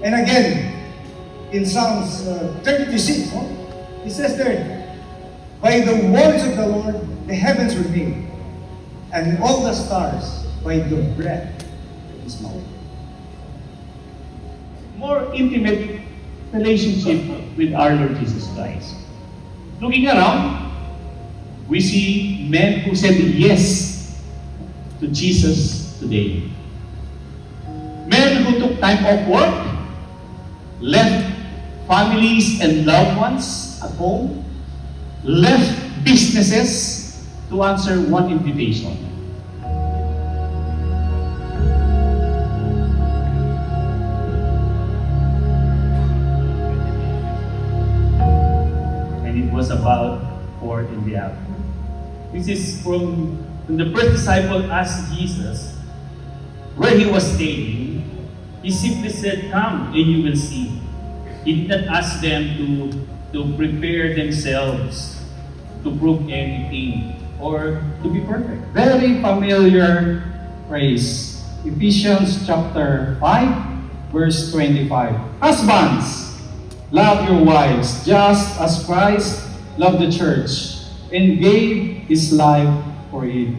And again, in Psalms 36, no? It says there, by the words of the Lord, the heavens were made, and all the stars by the breath of His mouth. More intimate relationship with our Lord Jesus Christ. Looking around, we see men who said yes to Jesus today. Men who took time off work, left families and loved ones at home, left businesses to answer one invitation. And it was about 4 in the afternoon. This is from when the first disciple asked Jesus where he was staying. He simply said, "Come and you will see." He did not ask them to prepare themselves to prove anything or to be perfect. Very familiar phrase. Ephesians chapter 5, verse 25. Husbands, love your wives just as Christ loved the church and gave His life for it.